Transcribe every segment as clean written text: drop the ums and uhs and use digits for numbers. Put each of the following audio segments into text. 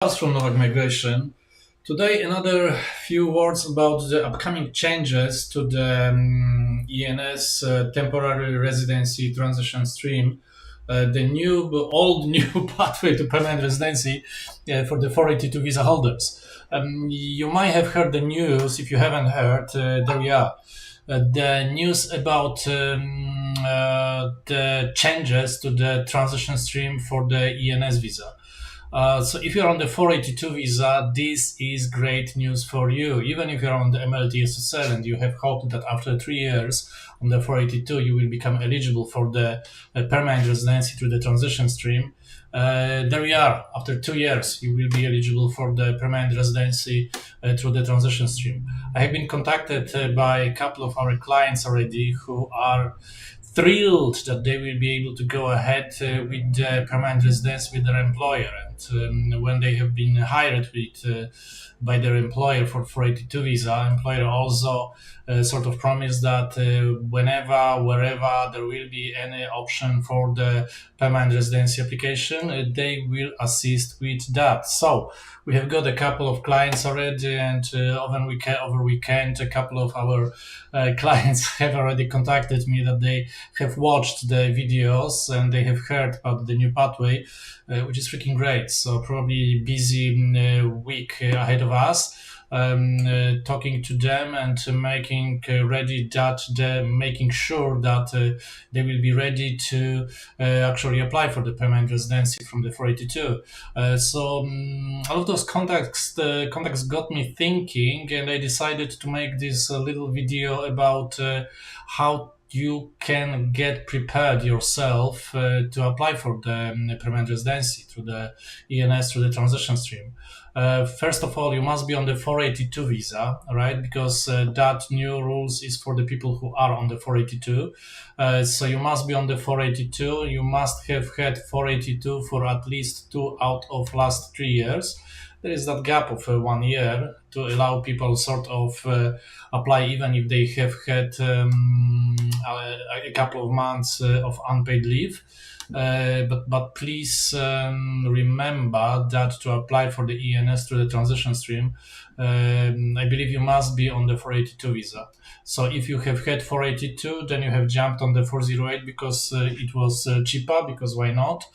From Novak Migration. Today, another few words about the upcoming changes to the ENS temporary residency transition stream. The old new pathway to permanent residency for the 482 visa holders. You might have heard the news. If you haven't heard, there we are. The news about the changes to the transition stream for the ENS visa. So if you're on the 482 visa, this is great news for you. Even if you're on the MLTSSL and you have hoped that after 3 years on the 482 you will become eligible for the permanent residency through the transition stream, there we are. After 2 years, you will be eligible for the permanent residency through the transition stream. I have been contacted by a couple of our clients already who are thrilled that they will be able to go ahead with the permanent residence with their employer. And when they have been hired by their employer for 482 visa, employer also sort of promised that whenever, wherever there will be any option for the permanent residency application, they will assist with that. So we have got a couple of clients already, and over weekend, a couple of our clients have already contacted me that they have watched the videos and they have heard about the new pathway, which is freaking great. So probably busy week ahead of us. Talking to them and making making sure that they will be ready to actually apply for the permanent residency from the 482. All of those contacts got me thinking, and I decided to make this little video about how you can get prepared yourself to apply for the permanent residency through the ENS, through the transition stream. First of all, you must be on the 482 visa, right? Because that new rules is for the people who are on the 482. So you must be on the 482. You must have had 482 for at least 2 out of last 3 years. There is that gap of 1 year to allow people sort of apply even if they have had a couple of months of unpaid leave. But please remember that to apply for the ENS through the transition stream, I believe you must be on the 482 visa. So if you have had 482, then you have jumped on the 408 because it was cheaper, because why not?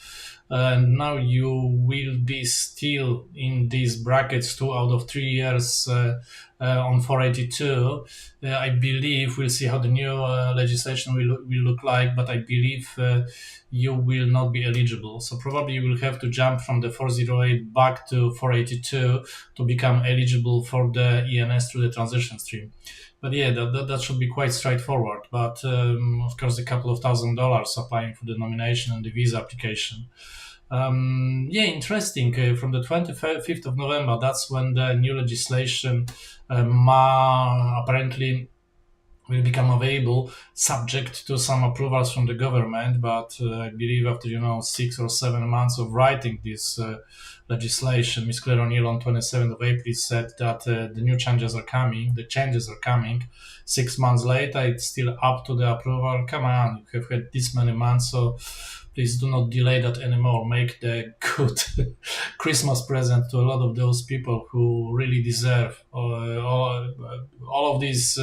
And now you will be still in these brackets 2 out of 3 years on 482. I believe we'll see how the new legislation will look like, but I believe you will not be eligible. So probably you will have to jump from the 408 back to 482 to become eligible for the ENS through the transition stream. But yeah, that should be quite straightforward. But of course, a couple of $1,000 applying for the nomination and the visa application. Interesting. From the 25th of November, that's when the new legislation apparently will become available, subject to some approvals from the government. But I believe after 6 or 7 months of writing this legislation, Ms. Claire O'Neill on 27th of April said that the new changes are coming. The changes are coming. 6 months later, it's still up to the approval. Come on, you have had this many months, so please do not delay that anymore. Make the good Christmas present to a lot of those people who really deserve all of these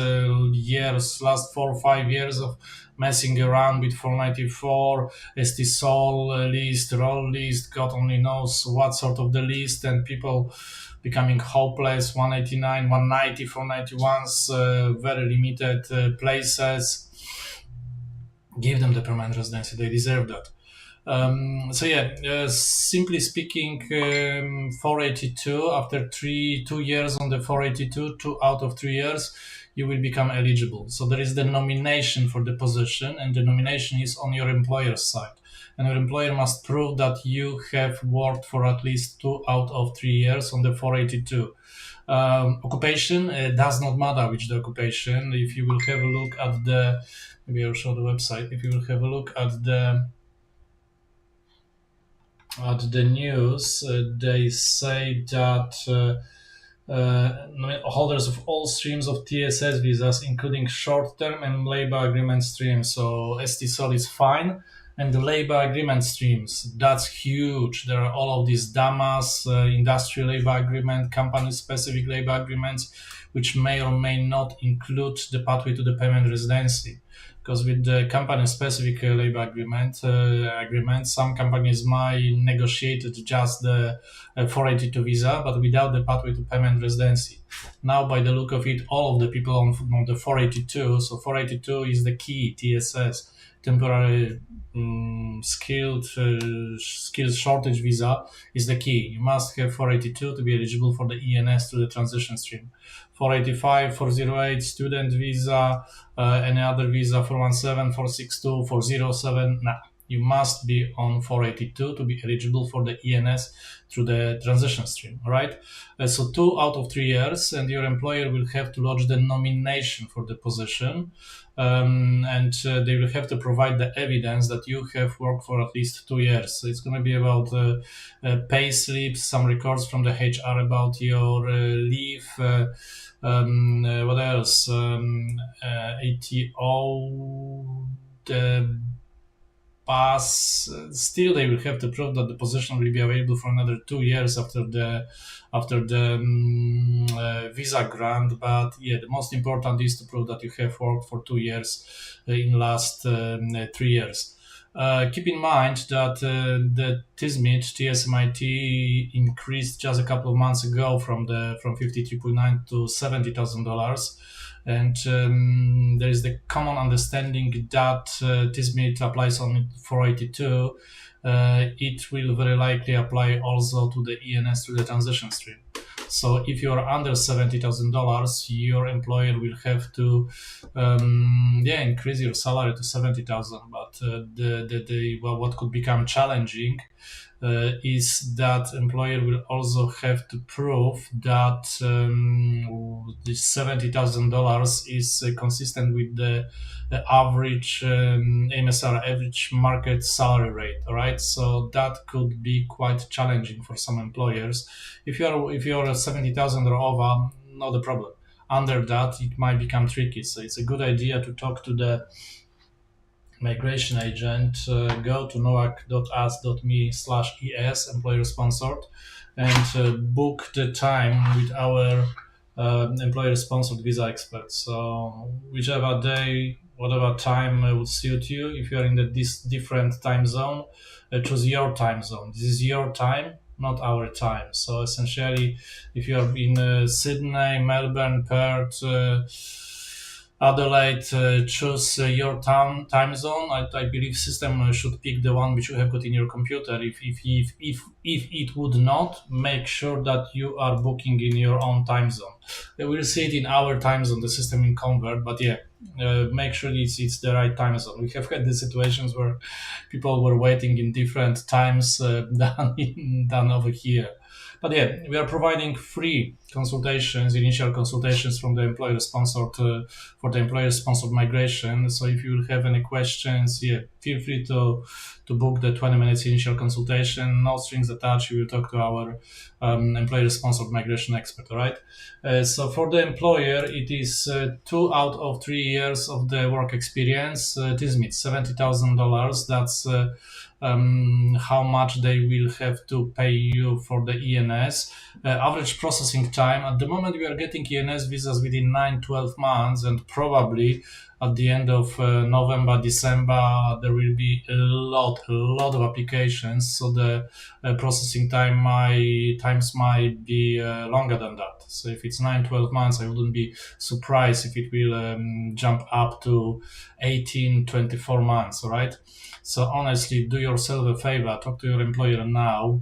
years, last 4 or 5 years of messing around with 494, ST Sol list, roll list, God only knows what sort of the list, and people becoming hopeless, 189, 190, 491s, very limited places. Give them the permanent residency, they deserve that. Simply speaking, 482, after 2 years on the 482, 2 out of 3 years, you will become eligible. So there is the nomination for the position, and the nomination is on your employer's side. And your employer must prove that you have worked for at least 2 out of 3 years on the 482. Occupation does not matter which the occupation. If you will have a look at maybe I'll show the website. If you will have a look at the news, they say that holders of all streams of TSS visas, including short-term and labor agreement streams, so ST Sol is fine, And the labor agreement streams, that's huge. There are all of these DAMAs, industrial labor agreement, company specific labor agreements, which may or may not include the pathway to the permanent residency. Because with the company specific labor agreement, some companies might negotiate just the 482 visa, but without the pathway to permanent residency. Now, by the look of it, all of the people on the 482, so 482 is the key TSS, temporary skills shortage visa, is the key. You must have 482 to be eligible for the ENS to the transition stream. 485, 408 student visa, any other visa, 417, 462, 407. Nah, you must be on 482 to be eligible for the ENS through the transition stream. All right. So 2 out of 3 years, and your employer will have to lodge the nomination for the position. And they will have to provide the evidence that you have worked for at least 2 years. So it's going to be about pay slips, some records from the HR about your leave. What else? ATO, the pass. Still, they will have to prove that the position will be available for another 2 years after the visa grant. But yeah, the most important is to prove that you have worked for 2 years in last 3 years. Keep in mind that the TSMIT increased just a couple of months ago from 53.9 to $70,000. And there is the common understanding that TSMIT applies only 482. It will very likely apply also to the ENS through the transition stream. So if you are under $70,000, your employer will have to increase your salary to 70,000. But what could become challenging is that employer will also have to prove that this $70,000 is consistent with the average AMSR, average market salary rate. All right, so that could be quite challenging for some employers. If you're 70,000 or over, not a problem. Under that, it might become tricky. So it's a good idea to talk to the migration agent. Go to noac.us.me/es employer sponsored and book the time with our employer sponsored visa experts. So whichever day, whatever time would suit you. If you are in this different time zone, choose your time zone. This is your time, not our time. So essentially, if you are in Sydney, Melbourne, Perth, Adelaide, choose your time zone. I believe system should pick the one which you have got in your computer. If it would not, make sure that you are booking in your own time zone. We'll see it in our time zone. The system will convert, but yeah, make sure it's the right time zone. We have had the situations where people were waiting in different times than over here. But yeah, we are providing free consultations, initial consultations from the employer sponsored for the employer sponsored migration. So if you have any questions, yeah, feel free to book the 20 minutes initial consultation. No strings attached. You will talk to our employer sponsored migration expert. All right. So for the employer, it is 2 out of 3 years of the work experience. TSMIT, $70,000. That's how much they will have to pay you for the ENS. Average processing time, at the moment we are getting ENS visas within 9-12 months, and probably at the end of November, December, there will be a lot of applications, so the processing times might be longer than that. So if it's 9-12 months, I wouldn't be surprised if it will jump up to 18-24 months. All right. So honestly, do yourself a favor, talk to your employer now,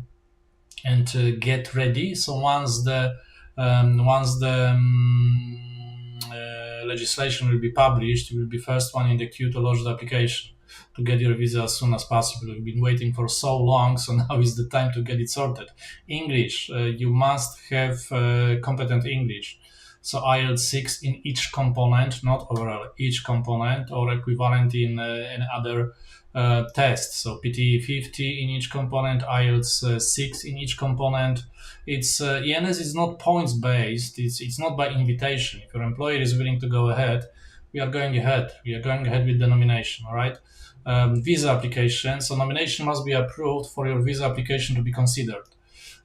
and get ready. So once the legislation will be published, you will be first one in the queue to lodge the application to get your visa as soon as possible. We've been waiting for so long, so now is the time to get it sorted. English, you must have competent English. So IELTS 6 in each component, not overall, each component, or equivalent in any other test. So PTE 50 in each component, IELTS 6 in each component. It's ENS is not points based. It's not by invitation. If your employer is willing to go ahead, we are going ahead. We are going ahead with the nomination. All right. visa application. So nomination must be approved for your visa application to be considered.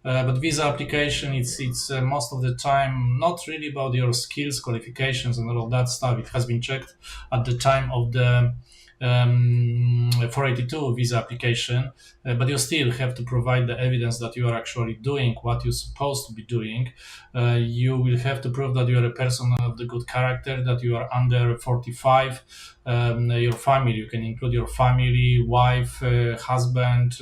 But visa application, it's most of the time not really about your skills, qualifications, and all of that stuff. It has been checked at the time of the 482 visa application, but you still have to provide the evidence that you are actually doing what you're supposed to be doing. You will have to prove that you are a person of the good character, that you are under 45. Your family, you can include your family, wife, husband,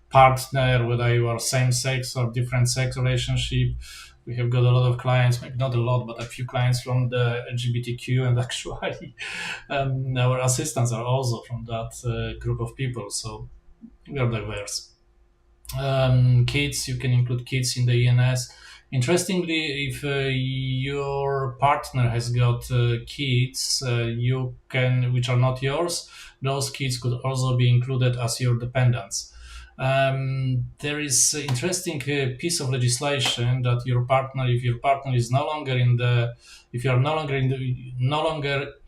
partner, whether you are same sex or different sex relationship. We have got a lot of clients, maybe not a lot, but a few clients from the LGBTQ, and actually our assistants are also from that group of people. So we are diverse. Kids, you can include kids in the ENS. Interestingly, if your partner has got kids, you can, which are not yours, those kids could also be included as your dependents. There is an interesting piece of legislation that your partner, if your partner is no longer in the, if you are no longer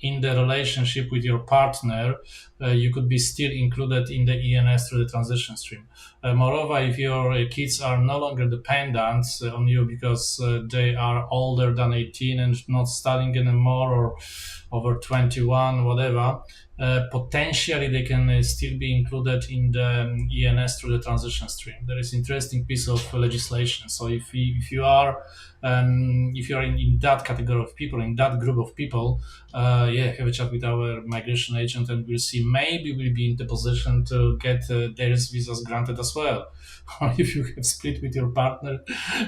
in the relationship with your partner, you could be still included in the ENS through the transition stream. Moreover, if your kids are no longer dependent on you because they are older than 18 and not studying anymore, or over 21, whatever, potentially they can still be included in the ENS through the transition stream. There is interesting piece of legislation. So if you are in that category of people, in that group of people, have a chat with our migration agent, and we'll see, maybe we'll be in the position to get their visas granted as well. Or if you have split with your partner,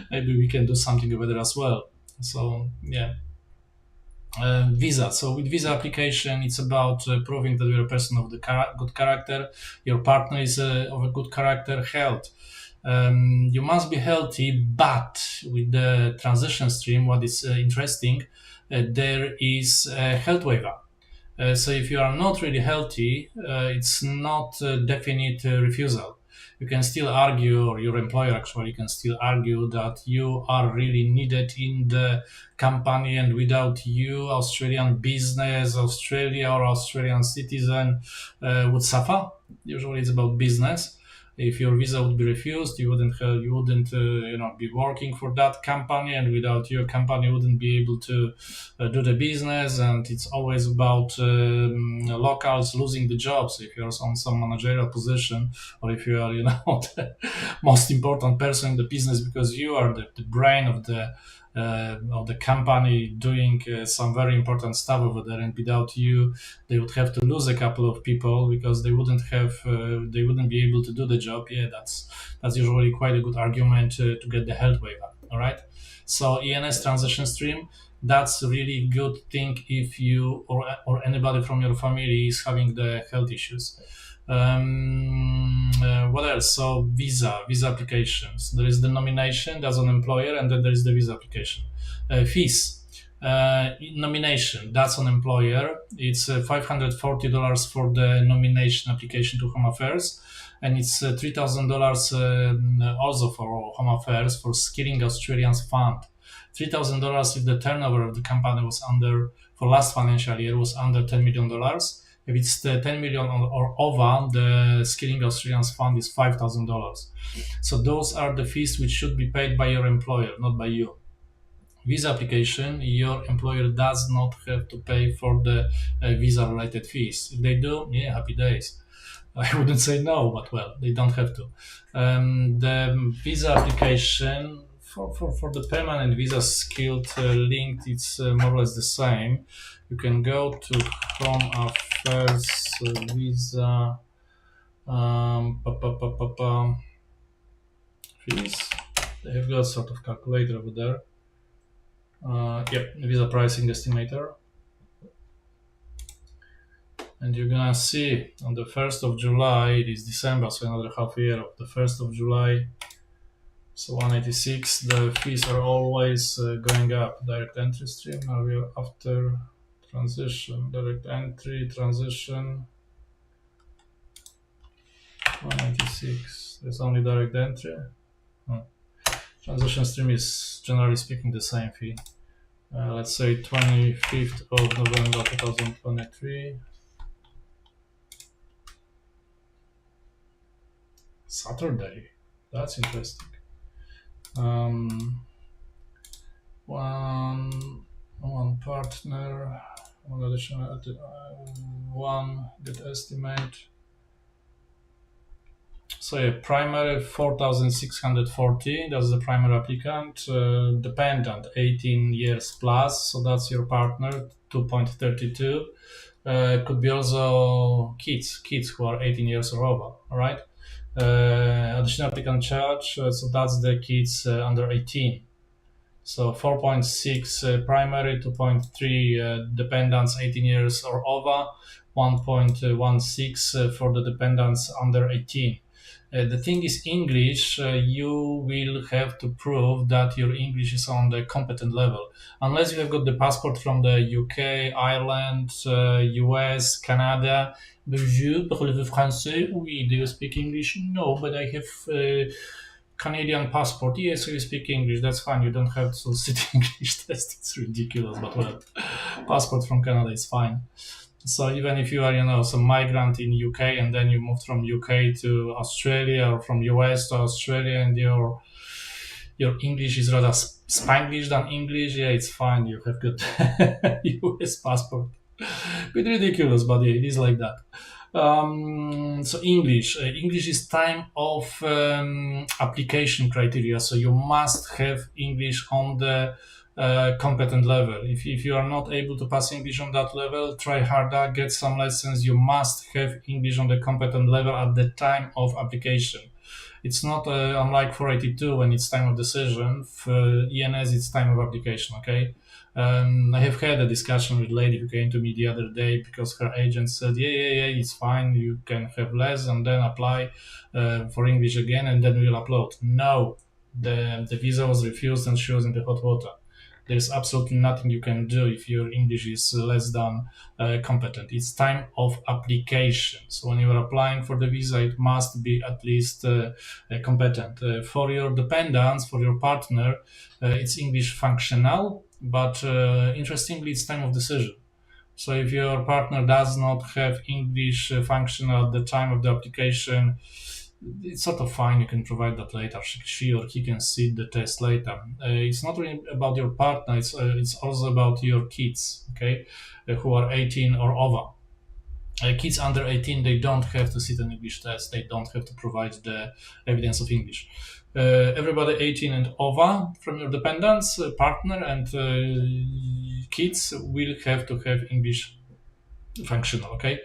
maybe we can do something over there as well. So yeah. Visa. So with visa application, it's about proving that you're a person of the good character, your partner is of a good character, health. You must be healthy, but with the transition stream, what is interesting, there is a health waiver. So if you are not really healthy, it's not a definite refusal. You can still argue, or your employer actually can still argue, that you are really needed in the company, and without you, Australian business, Australia or Australian citizen would suffer. Usually it's about business. If your visa would be refused, you wouldn't be working for that company, and without your company wouldn't be able to do the business. And it's always about locals losing the jobs if you're on some managerial position, or if you are the most important person in the business, because you are the brain of the company, doing some very important stuff over there, and without you they would have to lose a couple of people because they wouldn't be able to do the job. Yeah, that's usually quite a good argument to get the health waiver. All right, so ENS transition stream, that's a really good thing if you or anybody from your family is having the health issues. What else? So visa applications. There is the nomination, that's an employer, and then there is the visa application. Fees. Nomination, that's an employer. It's $540 for the nomination application to Home Affairs, and it's $3,000 also for Home Affairs for Skilling Australians Fund. $3,000 if the turnover of the company was under, for last financial year, was under $10 million. If it's 10 million or over, the Skilling Australians Fund is $5,000. So those are the fees which should be paid by your employer, not by you. Visa application, your employer does not have to pay for the visa-related fees. If they do, yeah, happy days. I wouldn't say no, but well, they don't have to. The visa application for the permanent visa skilled linked, it's more or less the same. You can go to Home Affairs visa fees. They have got sort of calculator over there. Visa pricing estimator. And you're gonna see on the 1st of July, it is December, so another half year of the 1st of July, so 186, the fees are always going up. Direct entry stream, now we are after transition, direct entry, transition, 186, there's only direct entry. Transition stream is generally speaking the same fee. Let's say 25th of November 2023. Saturday. That's interesting. Um, one partner, one additional, one good estimate. So yeah, primary 4,640. That's the primary applicant. Dependent 18 years plus. So that's your partner 2.32. Could be also kids who are 18 years or over. All right. Additional applicant charge. So that's the kids under 18. So 4.6 primary, 2.3 dependents 18 years or over, 1.16 for the dependents under 18. The thing is English, you will have to prove that your English is on the competent level. Unless you have got the passport from the UK, Ireland, US, Canada. Bonjour, parlez-vous français? Oui, do you speak English? No, but I have Canadian passport. Yes, you speak English. That's fine. You don't have to sit English test. It's ridiculous, but well, passport from Canada is fine. So even if you are, some migrant in UK and then you moved from UK to Australia or from US to Australia and your English is rather Spanglish than English, yeah, it's fine. You have good US passport. Bit ridiculous, but yeah, it is like that. So English is time of application criteria. So you must have English on the competent level. If you are not able to pass English on that level, try harder, get some lessons. You must have English on the competent level at the time of application. It's not unlike 482 when it's time of decision. For ENS, it's time of application. Okay. I have had a discussion with a lady who came to me the other day because her agent said, yeah, it's fine. You can have less and then apply for English again and then we'll upload. No, the visa was refused and she was in the hot water. There's absolutely nothing you can do if your English is less than competent. It's time of application. So when you are applying for the visa, it must be at least competent. For your dependents, for your partner, it's English functional, but interestingly, it's time of decision. So if your partner does not have English functional at the time of the application, it's sort of fine. You can provide that later. She or he can sit the test later. It's not really about your partner. It's also about your kids, okay, who are 18 or over. Kids under 18, they don't have to sit an English test. They don't have to provide the evidence of English. Everybody 18 and over from your dependents, partner, and kids will have to have English functional. Okay.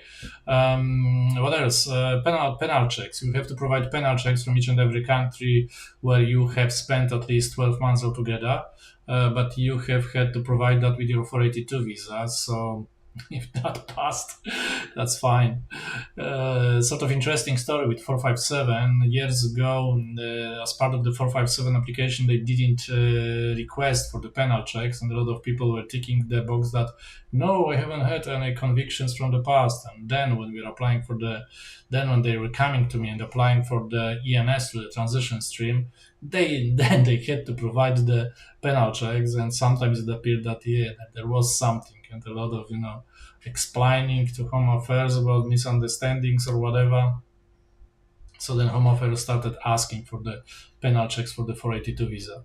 What else? Penal checks. You have to provide penal checks from each and every country where you have spent at least 12 months altogether. But you have had to provide that with your 482 visa. So if that passed, that's fine. Sort of interesting story with 457. Years ago, as part of the 457 application, they didn't request for the penal checks, and a lot of people were ticking the box that no, I haven't had any convictions from the past. And then when we were applying for when they were coming to me and applying for the ENS, the transition stream, they had to provide the penal checks, and sometimes it appeared that that there was something, and a lot of explaining to Home Affairs about misunderstandings or whatever. So then Home Affairs started asking for the penal checks for the 482 visa.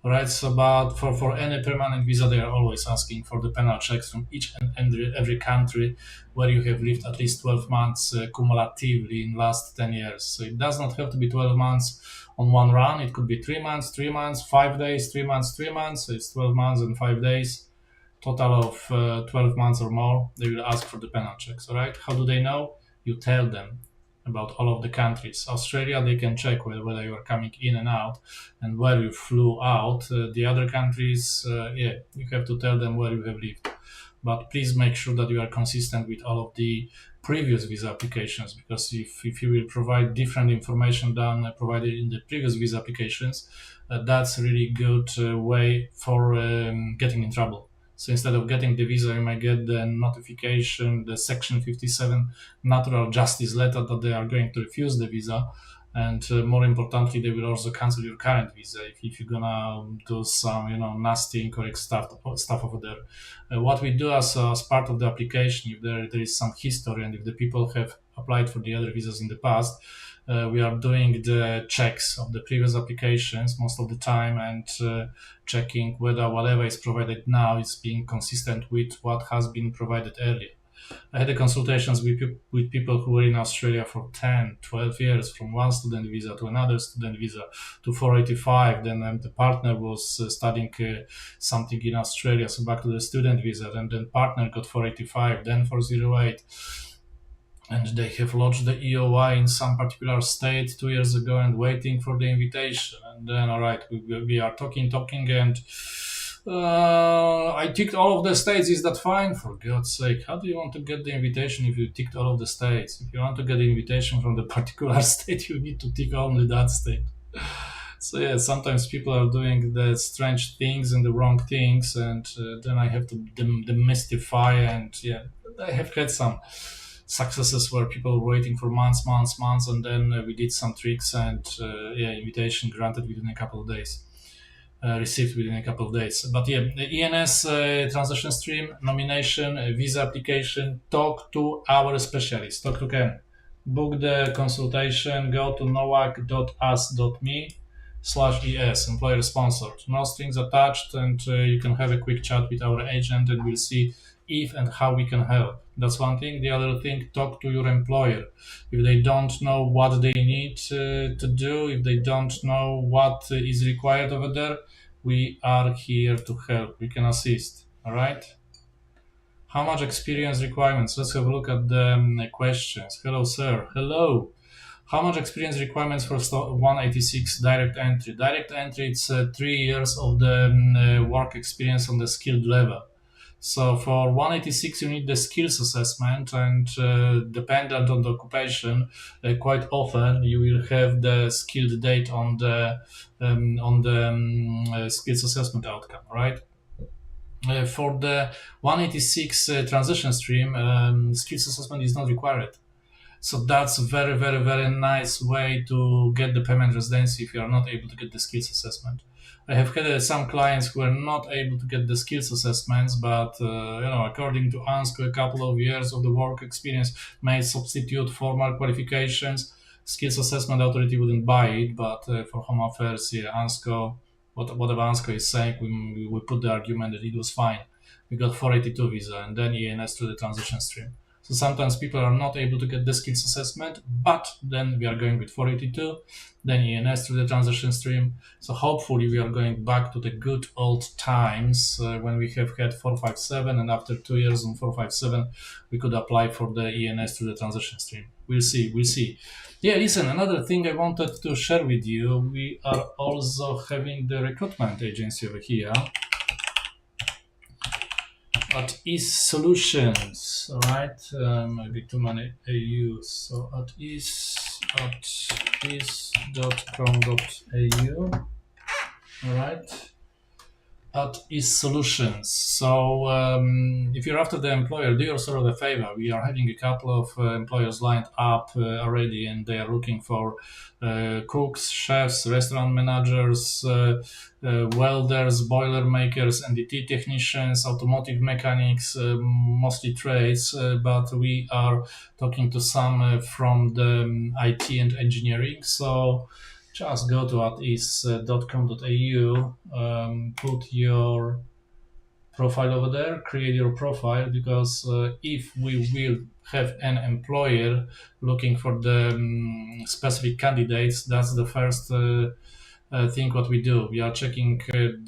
All right, so but for any permanent visa, they are always asking for the penal checks from each and every country where you have lived at least 12 months cumulatively in last 10 years. So it does not have to be 12 months on one run. It could be 3 months, 3 months, 5 days, 3 months, 3 months. So it's 12 months and 5 days, total of 12 months or more. They will ask for the penal checks. All right, how do they know? You tell them about all of the countries. Australia, they can check whether you are coming in and out and where you flew out. The other countries, you have to tell them where you have lived. But please make sure that you are consistent with all of the previous visa applications, because if you will provide different information than provided in the previous visa applications, that's a really good way for getting in trouble. So instead of getting the visa, you might get the notification, the Section 57 natural justice letter that they are going to refuse the visa. And more importantly, they will also cancel your current visa if you're gonna do some, nasty, incorrect stuff over there. What we do as part of the application, if there is some history and if the people have applied for the other visas in the past, we are doing the checks of the previous applications most of the time, and checking whether whatever is provided now is being consistent with what has been provided earlier. I had consultations with people who were in Australia for 10, 12 years, from one student visa to another student visa to 485. Then the partner was studying something in Australia, so back to the student visa. And then partner got 485, then 408. And they have lodged the EOI in some particular state 2 years ago and waiting for the invitation. And then, all right, we are talking, and I ticked all of the states. Is that fine? For God's sake, how do you want to get the invitation if you ticked all of the states? If you want to get the invitation from the particular state, you need to tick only that state. So yeah, sometimes people are doing the strange things and the wrong things, and then I have to demystify. And yeah, I have had some successes where people were waiting for months, and then we did some tricks, and invitation granted within a couple of days. Received within a couple of days. But yeah, the ENS transition stream, nomination, visa application, talk to our specialist, talk to Ken. Book the consultation, go to nowak.us.me/ES, employer sponsored. No strings attached, and you can have a quick chat with our agent, and we'll see if and how we can help. That's one thing. The other thing, talk to your employer. If they don't know what they need to do, if they don't know what is required over there, we are here to help. We can assist. All right. How much experience requirements? Let's have a look at the questions. Hello, sir. Hello. How much experience requirements for 186 direct entry? Direct entry, it's 3 years of the work experience on the skilled level. So for 186, you need the skills assessment, and dependent on the occupation, quite often you will have the skilled date on the skills assessment outcome, right? For the 186 transition stream, skills assessment is not required. So that's a very, very, very nice way to get the permanent residency if you are not able to get the skills assessment. I have had some clients who are not able to get the skills assessments, but according to ANSCO, a couple of years of the work experience may substitute formal qualifications. Skills assessment authority wouldn't buy it, but for Home Affairs, yeah, ANSCO, whatever ANSCO is saying, we put the argument that it was fine. We got 482 visa and then ENS to the transition stream. So sometimes people are not able to get the skills assessment, but then we are going with 482, then ENS through the transition stream. So hopefully we are going back to the good old times when we have had 457, and after 2 years on 457, we could apply for the ENS through the transition stream. We'll see. Yeah, listen, another thing I wanted to share with you, we are also having the recruitment agency over here at ES Solutions, all right? Maybe too many AUs. So at is.com.au, all right? At ES Solutions. So if you're after the employer, do yourself a favor. We are having a couple of employers lined up already, and they are looking for cooks, chefs, restaurant managers, welders, boiler makers, NDT technicians, automotive mechanics, mostly trades, but we are talking to some from the IT and engineering. So just go to atis.com.au, put your profile over there, create your profile, because if we will have an employer looking for the specific candidates, that's the first thing what we do. We are checking the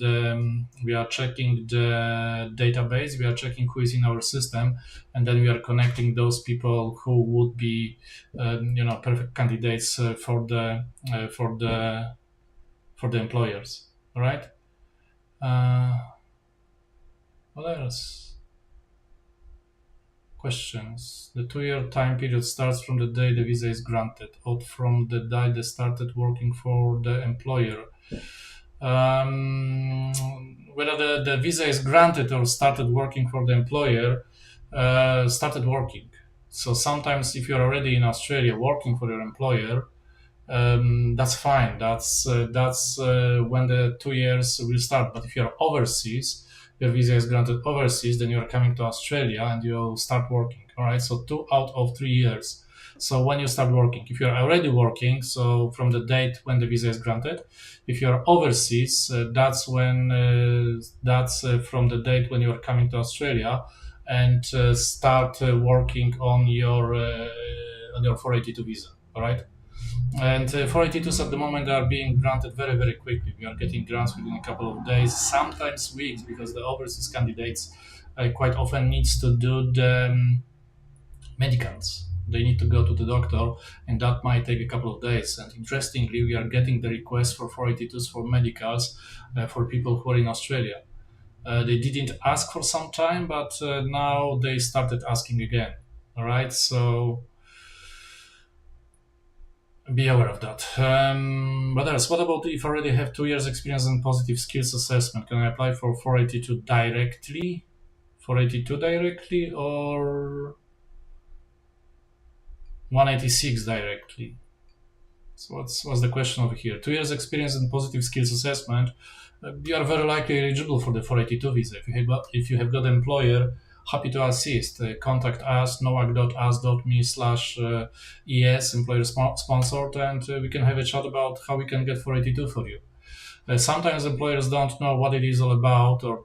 database, we are checking who is in our system, and then we are connecting those people who would be perfect candidates for the employers. All right. What else? Questions. The 2-year time period starts from the day the visa is granted, or from the day they started working for the employer. Whether the visa is granted or started working for the employer, started working. So sometimes if you're already in Australia working for your employer, that's fine. That's when the 2 years will start. But if you're overseas, your visa is granted overseas, then you're coming to Australia and you'll start working. All right. So 2 out of 3 years. So when you start working, if you're already working, so from the date when the visa is granted. If you're overseas, that's from the date when you are coming to Australia and start working on your 482 visa. All right. And 482s at the moment are being granted very, very quickly. We are getting grants within a couple of days, sometimes weeks, because the overseas candidates quite often needs to do the medicals. They need to go to the doctor, and that might take a couple of days. And interestingly, we are getting the request for 482s for medicals for people who are in Australia. They didn't ask for some time, but now they started asking again. All right, so be aware of that. What else? What about if I already have 2 years experience in positive skills assessment? Can I apply for 482 directly? 482 directly or 186 directly? So what's the question over here? 2 years experience in positive skills assessment. You are very likely eligible for the 482 visa. If you have got an employer, happy to assist. Contact us, nowak.us.me/ES, employer sponsored, and we can have a chat about how we can get 482 for you. Sometimes employers don't know what it is all about, or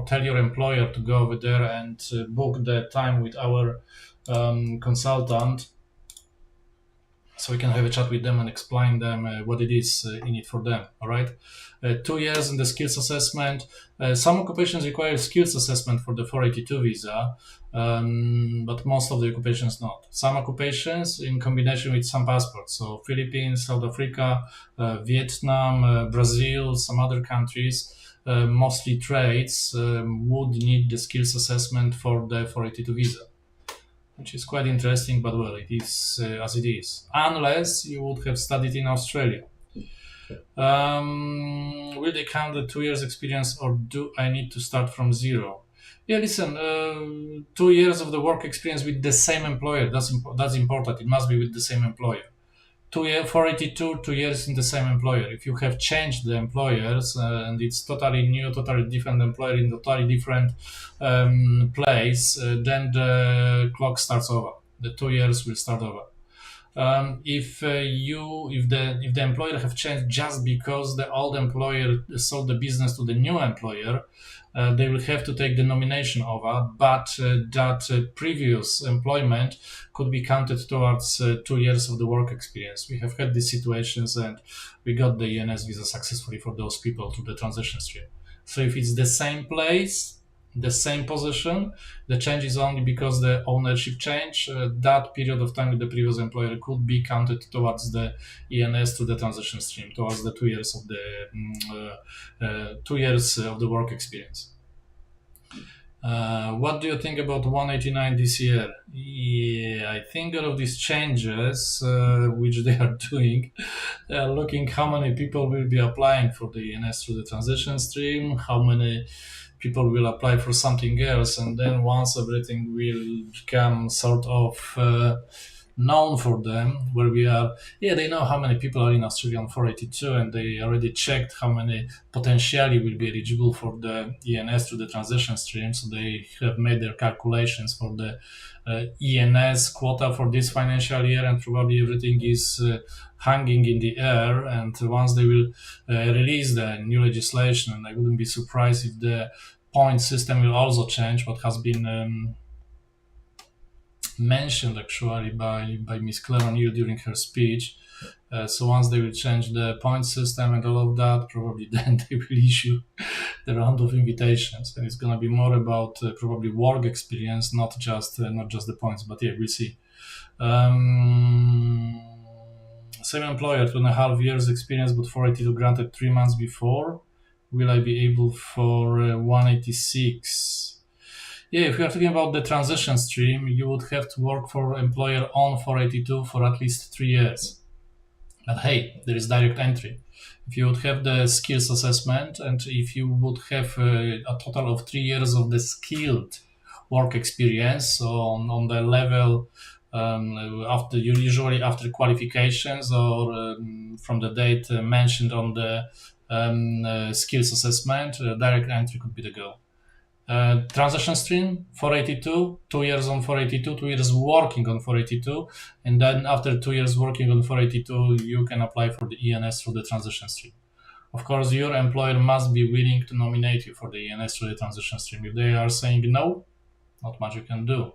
tell your employer to go over there and book the time with our consultant, so we can have a chat with them and explain them what it is in it for them. All right. 2 years in the skills assessment. Some occupations require skills assessment for the 482 visa, but most of the occupations not. Some occupations in combination with some passports. So Philippines, South Africa, Vietnam, Brazil, some other countries, mostly trades, would need the skills assessment for the 482 visa, which is quite interesting, but well, it is as it is, unless you would have studied in Australia. Will they count the 2 years experience, or do I need to start from zero? Yeah, listen, 2 years of the work experience with the same employer, that's important. It must be with the same employer. 482, 2 years in the same employer. If you have changed the employers and it's totally new, totally different employer in a totally different place, then the clock starts over. The 2 years will start over. If the employer have changed just because the old employer sold the business to the new employer, they will have to take the nomination over, but that previous employment could be counted towards 2 years of the work experience. We have had these situations, and we got the ENS visa successfully for those people to the transition stream. So if it's the same place, the same position, the change is only because the ownership change, that period of time with the previous employer could be counted towards the ENS to the transition stream, towards the 2 years of the 2 years of the work experience. What do you think about 189 this year? Yeah, I think all of these changes, which they are doing, they are looking how many people will be applying for the ENS through the transition stream, how many people will apply for something else, and then once everything will become sort of known for them, where we are, yeah, they know how many people are in Australia on 482, and they already checked how many potentially will be eligible for the ENS through the transition stream, so they have made their calculations for the ENS quota for this financial year, and probably everything is hanging in the air. And once they will release the new legislation, and I wouldn't be surprised if the point system will also change, what has been mentioned actually by Ms. Claire O'Neill during her speech. So once they will change the point system and all of that, probably then they will issue the round of invitations, and it's going to be more about probably work experience, not just the points. But yeah, we'll see. Same employer, 2.5 years experience, but 482 granted 3 months before. Will I be able for 186? Yeah, if we are talking about the transition stream, you would have to work for employer on 482 for at least 3 years. But hey, there is direct entry. If you would have the skills assessment, and if you would have a total of 3 years of the skilled work experience, so on the level usually after qualifications, or from the date mentioned on the skills assessment, direct entry could be the goal. Transition stream 482, 2 years on 482, 2 years working on 482, and then after 2 years working on 482, you can apply for the ENS through the transition stream. Of course, your employer must be willing to nominate you for the ENS through the transition stream. If they are saying no, not much you can do.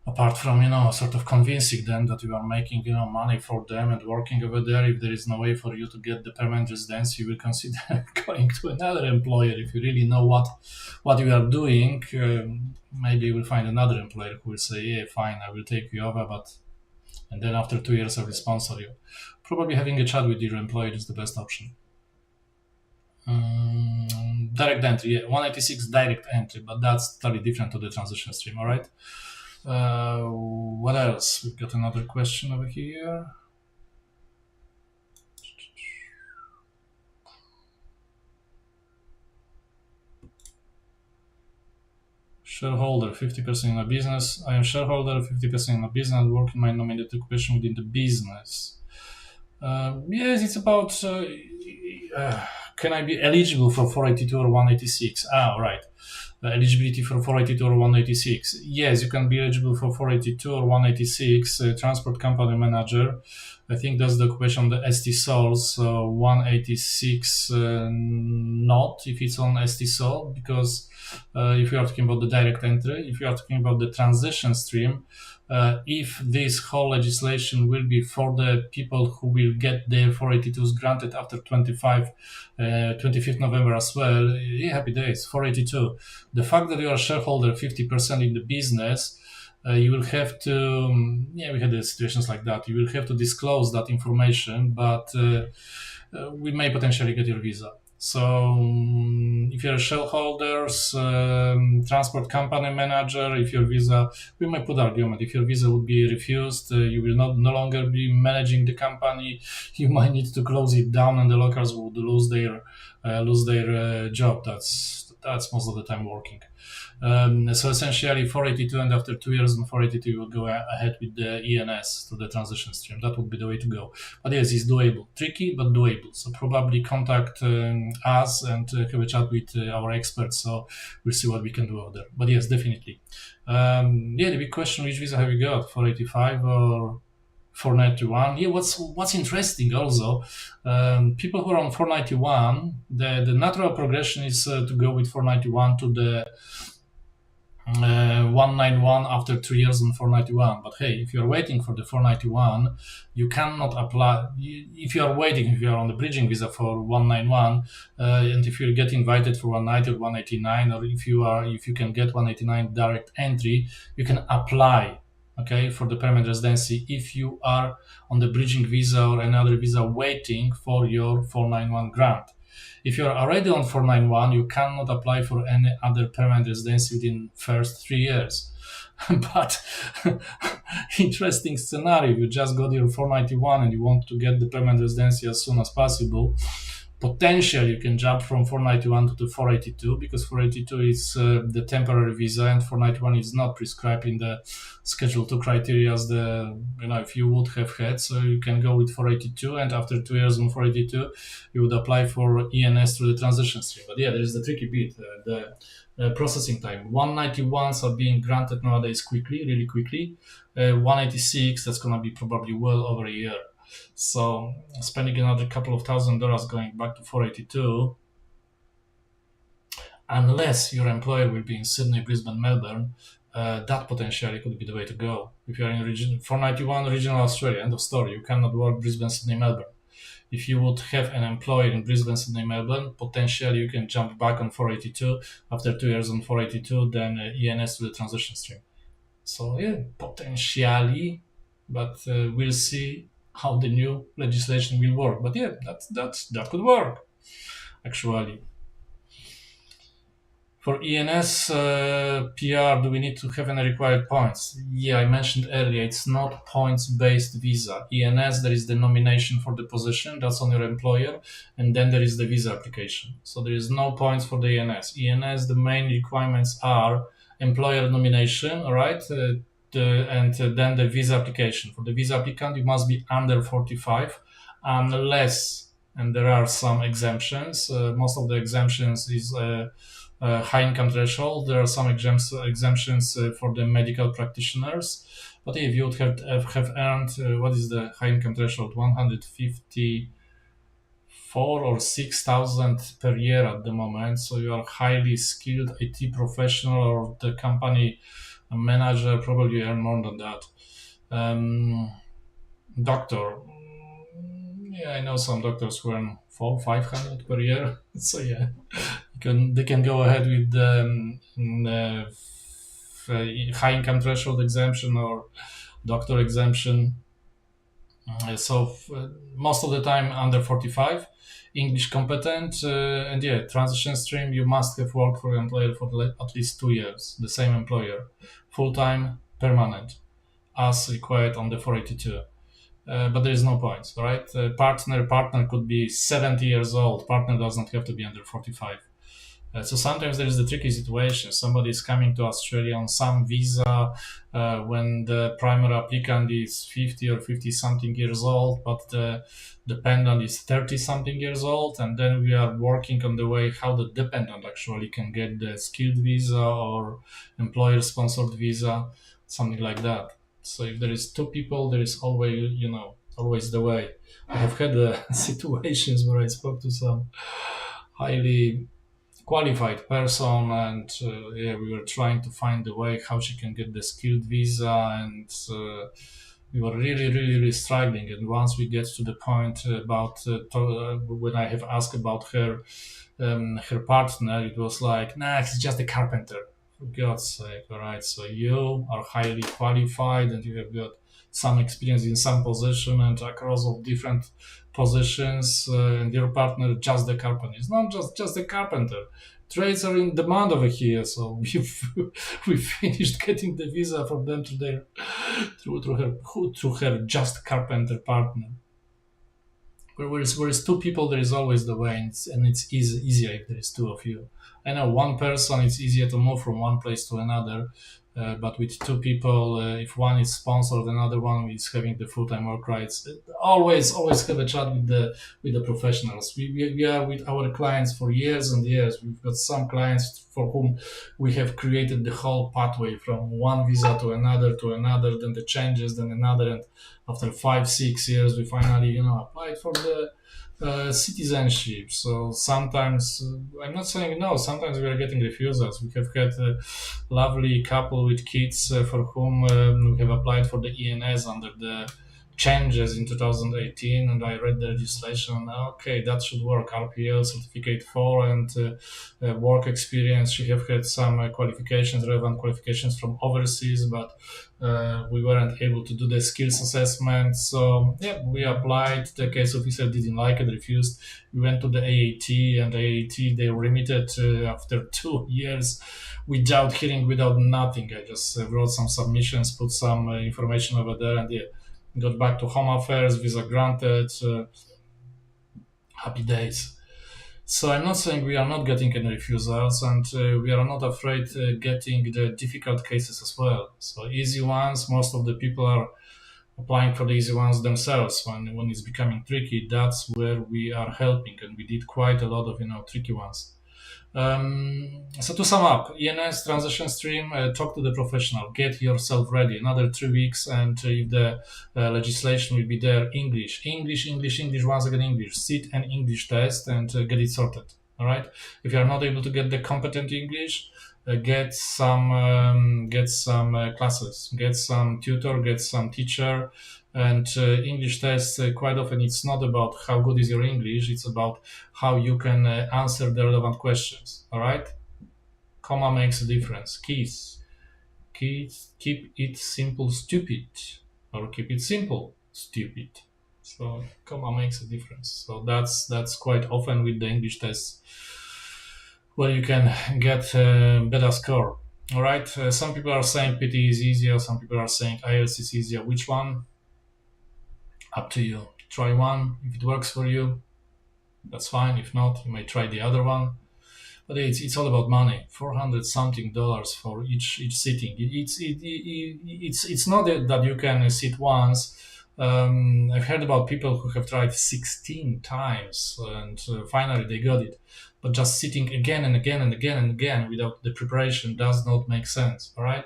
Apart from, sort of convincing them that you are making, money for them and working over there. If there is no way for you to get the permanent residence, you will consider going to another employer. If you really know what you are doing, maybe you will find another employer who will say, yeah, fine, I will take you over, and then after 2 years I will sponsor you. Probably having a chat with your employer is the best option. Direct entry, yeah, 186 direct entry, but that's totally different to the transition stream, all right? What else? We've got another question over here. Shareholder, 50% in a business. I am shareholder, 50% in a business, working my nominated occupation within the business. Yes, it's about can I be eligible for 482 or 186? Right. Eligibility for 482 or 186. Yes, you can be eligible for 482 or 186. Transport company manager. I think that's the occupation of the ST Sols. 186 not if it's on ST Sol, because if you are talking about the direct entry, if you are talking about the transition stream, if this whole legislation will be for the people who will get their 482s granted after 25th November as well, yeah, happy days, 482. The fact that you are a shareholder 50% in the business, you will have to, we had situations like that, you will have to disclose that information, but we may potentially get your visa. So if you're a shareholders, transport company manager, if your visa, we might put argument, if your visa would be refused, you will no longer be managing the company, you might need to close it down and the locals would lose their job. That's most of the time working. So essentially 482, and after 2 years on 482 you will go ahead with the ENS to the transition stream. That would be the way to go. But yes, it's doable. Tricky, but doable. So probably contact us and have a chat with our experts. So we'll see what we can do over there. But yes, definitely. The big question, which visa have you got? 485 or 491? Yeah, what's interesting also, people who are on 491, the natural progression is to go with 491 to the 191 after 3 years on 491. But hey, if you're waiting for the 491, you cannot apply. If you are on the bridging visa for 191, and if you get invited for 190 or 189, or if you can get 189 direct entry, you can apply, okay, for the permanent residency if you are on the bridging visa or another visa waiting for your 491 grant. If you're already on 491, you cannot apply for any other permanent residency within first 3 years. But interesting scenario, you just got your 491 and you want to get the permanent residency as soon as possible. Potentially, you can jump from 491 to 482, because 482 is the temporary visa, and 491 is not prescribed in the Schedule 2 criteria as if you would have had. So you can go with 482, and after 2 years on 482, you would apply for ENS through the transition stream. But yeah, there is the tricky bit, the processing time. 191s are being granted nowadays really quickly. 186, that's going to be probably well over a year. So spending another couple of $1,000 going back to 482, unless your employer will be in Sydney, Brisbane, Melbourne, that potentially could be the way to go. If you're in 491 regional Australia, end of story, you cannot work Brisbane, Sydney, Melbourne. If you would have an employer in Brisbane, Sydney, Melbourne, potentially you can jump back on 482 after 2 years on 482, then ENS to the transition stream. So yeah, potentially, but we'll see how the new legislation will work. But yeah, that could work, actually. For ENS PR, do we need to have any required points? Yeah, I mentioned earlier, it's not points-based visa. ENS, there is the nomination for the position, that's on your employer, and then there is the visa application. So there is no points for the ENS. ENS, the main requirements are employer nomination, all right, and then the visa application. For the visa applicant, you must be under 45, unless and there are some exemptions. Most of the exemptions is high income threshold. There are some exemptions for the medical practitioners. But if you would have earned, what is the high income threshold? 154 or 6,000 per year at the moment. So you are highly skilled IT professional, or the company manager probably earn more than that. Doctor, yeah, I know some doctors who earn 400-500 per year. So yeah, they can go ahead with the high income threshold exemption or doctor exemption. Most of the time under 45, English competent, and yeah, transition stream, you must have worked for your employer for at least 2 years, the same employer, full time, permanent, as required on the 482. But there is no points, right? Partner could be 70 years old. Partner doesn't have to be under 45. So sometimes there is the tricky situation. Somebody is coming to Australia on some visa when the primary applicant is 50 or 50 something years old, but the dependent is 30 something years old. And then we are working on the way how the dependent actually can get the skilled visa or employer sponsored visa, something like that. So if there is two people, there is always the way. I have had situations where I spoke to some highly qualified person, and yeah, we were trying to find a way how she can get the skilled visa, and we were really struggling. And once we get to the point about when I have asked about her partner, it was like, nah, he's just a carpenter. For God's sake, all right. So you are highly qualified, and you have got some experience in some position and across of different positions, and your partner just the carpenter. It's not just the carpenter. Trades are in demand over here, so we finished getting the visa for them through her just carpenter partner. Whereas two people, there is always the way, and it's easier if there is two of you. I know one person, it's easier to move from one place to another, but with two people, if one is sponsored, another one is having the full-time work rights. Always have a chat with the professionals. We are with our clients for years and years. We've got some clients for whom we have created the whole pathway from one visa to another, then the changes, then another, and after 5-6 years, we finally applied for the citizenship. So sometimes, I'm not saying no, sometimes we are getting refusals. We have had a lovely couple with kids for whom we have applied for the ENS under the changes in 2018, and I read the legislation. Okay, that should work. RPL certificate 4 and work experience. She have had some relevant qualifications from overseas, but we weren't able to do the skills assessment. So yeah, we applied. The case officer didn't like it, refused. We went to the AAT, and AAT, they remitted after 2 years without hearing, without nothing. I just wrote some submissions, put some information over there, and yeah, got back to Home Affairs, visa granted, happy days. So I'm not saying we are not getting any refusals, and we are not afraid getting the difficult cases as well. So easy ones, most of the people are applying for the easy ones themselves. When it's becoming tricky, that's where we are helping, and we did quite a lot of tricky ones. So to sum up, ENS transition stream, talk to the professional, get yourself ready. Another 3 weeks, and if the legislation will be there, English, once again English. Sit an English test and get it sorted. All right. If you are not able to get the competent English, get some classes, get some tutor, get some teacher. And English tests, quite often it's not about how good is your English, it's about how you can answer the relevant questions. All right. Comma makes a difference. Keys, keep it simple, stupid, or keep it simple, stupid. So comma makes a difference. So that's quite often with the English tests where you can get a better score. All right. Some people are saying PT is easier. Some people are saying IELTS is easier. Which one? Up to you. Try one. If it works for you, that's fine. If not, you may try the other one. But it's all about money. $400 something for each sitting. It's not that you can sit once I've heard about people who have tried 16 times and finally they got it. But just sitting again and again and again and again without the preparation does not make sense. All right.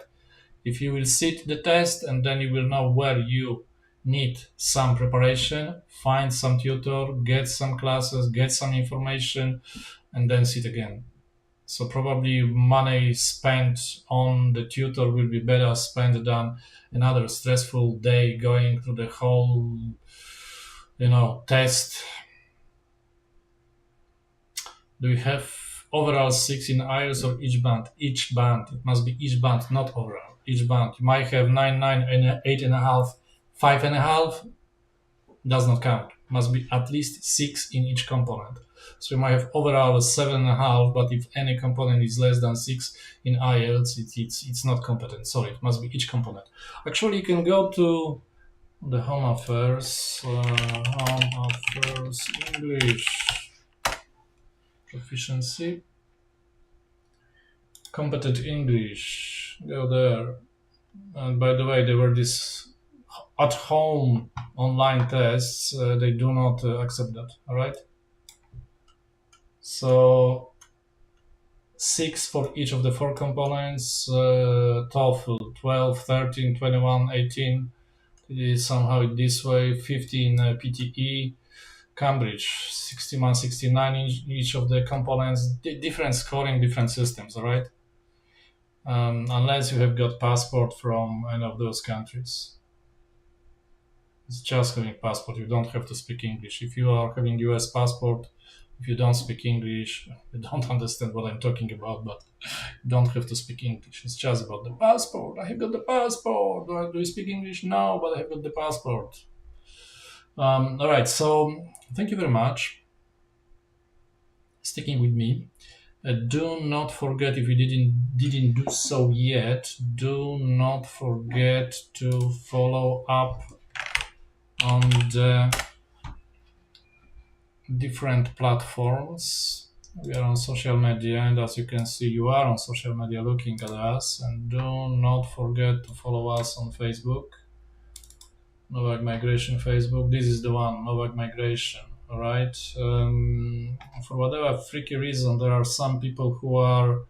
If you will sit the test and then you will know where you need some preparation, find some tutor, get some classes, get some information, and then sit again. So probably money spent on the tutor will be better spent than another stressful day going through the whole, test. Do you have overall 6 in IELTS or each band? Each band. It must be each band, not overall. Each band. You might have 9, and 8.5, 5.5. Does not count. Must be at least 6 in each component. So you might have overall 7.5, but if any component is less than 6 in IELTS, it's not competent. Sorry, it must be each component. Actually, you can go to the Home Affairs, English proficiency, competent English. Go there. And by the way, there were these at-home online tests. They do not accept that. All right. So 6 for each of the 4 components. TOEFL 12, 13, 21, 18. It is somehow this way. 15 PTE. Cambridge 61, 69 in each of the components. Different scoring, different systems. All right. Unless you have got passport from any of those countries. It's just having passport. You don't have to speak English. If you are having US passport, if you don't speak English, you don't understand what I'm talking about, but you don't have to speak English. It's just about the passport. I have got the passport. Do you speak English? No, but I have got the passport. All right, so thank you very much. Sticking with me. Do not forget, if you didn't do so yet, do not forget to follow up on the different platforms. We are on social media, and as you can see, you are on social media looking at us. And do not forget to follow us on Facebook. Novak Migration Facebook. This is the one, Novak Migration. All right. For whatever freaky reason, there are some people who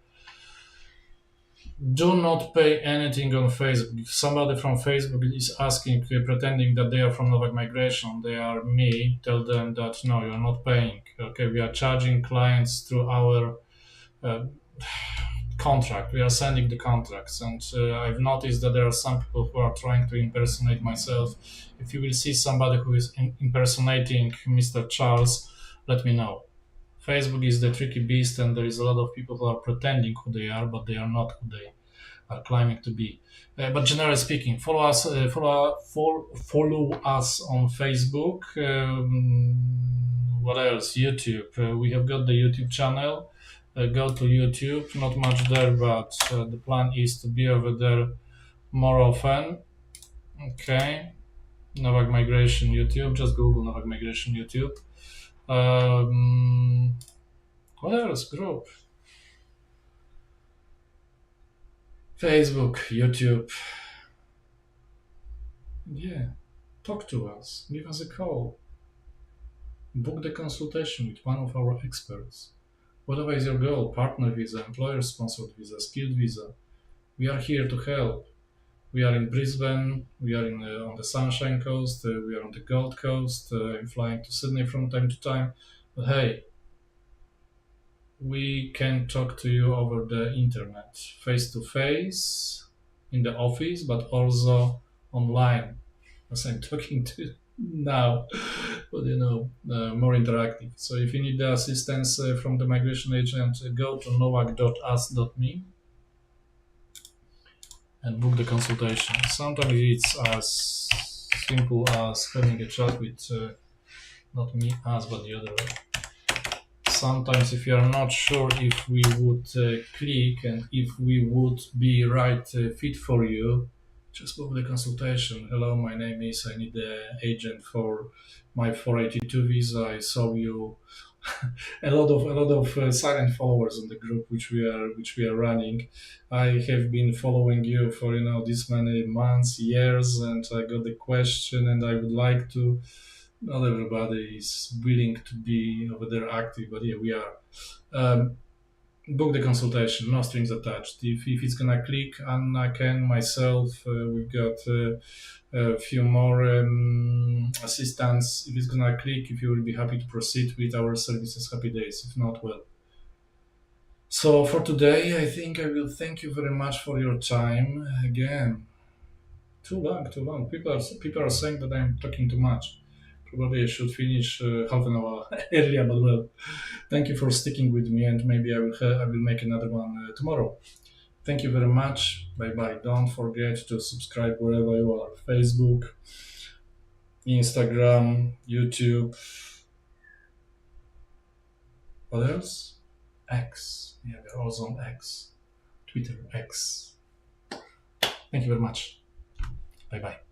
do not pay anything on Facebook. If somebody from Facebook is asking, pretending that they are from Novak Migration, they are me, tell them that no, you're not paying. Okay, we are charging clients through our contract. We are sending the contracts, and I've noticed that there are some people who are trying to impersonate myself. If you will see somebody who is impersonating Mr. Charles, let me know. Facebook is the tricky beast, and there is a lot of people who are pretending who they are, but they are not who they are claiming to be. But generally speaking, follow us on Facebook. What else? YouTube. We have got the YouTube channel. Go to YouTube. Not much there, but the plan is to be over there more often. Okay. Novak Migration YouTube. Just Google Novak Migration YouTube. What else? Group. Facebook, YouTube. Yeah. Talk to us. Give us a call. Book the consultation with one of our experts. Whatever is your goal, partner visa, employer-sponsored visa, skilled visa, we are here to help. We are in Brisbane, we are on the Sunshine Coast, we are on the Gold Coast, I'm flying to Sydney from time to time. But hey, we can talk to you over the internet, face-to-face, in the office, but also online, as I'm talking to now, but more interactive. So if you need the assistance from the migration agent, go to novak.us.me and book the consultation. Sometimes it's as simple as having a chat with not me, us, but the other way. Sometimes if you are not sure if we would click and if we would be right fit for you, just book the consultation. Hello, my name is, I need the agent for my 482 visa. I saw you a lot of silent followers on the group which we are running. I have been following you for this many months, years, and I got the question, and I would like to. Not everybody is willing to be over there active, but yeah, we are. Um, Book the consultation, no strings attached. If it's gonna click, Anna, Ken, myself, we've got a few more assistants. If it's gonna click, if you will be happy to proceed with our services, happy days. If not, well. So for today, I think I will thank you very much for your time. Again, too long, too long. People are saying that I'm talking too much. Probably I should finish half an hour earlier, but well, thank you for sticking with me, and maybe I will make another one tomorrow. Thank you very much. Bye bye. Don't forget to subscribe wherever you are: Facebook, Instagram, YouTube. What else? X. Yeah, we're also on X. Twitter, X. Thank you very much. Bye bye.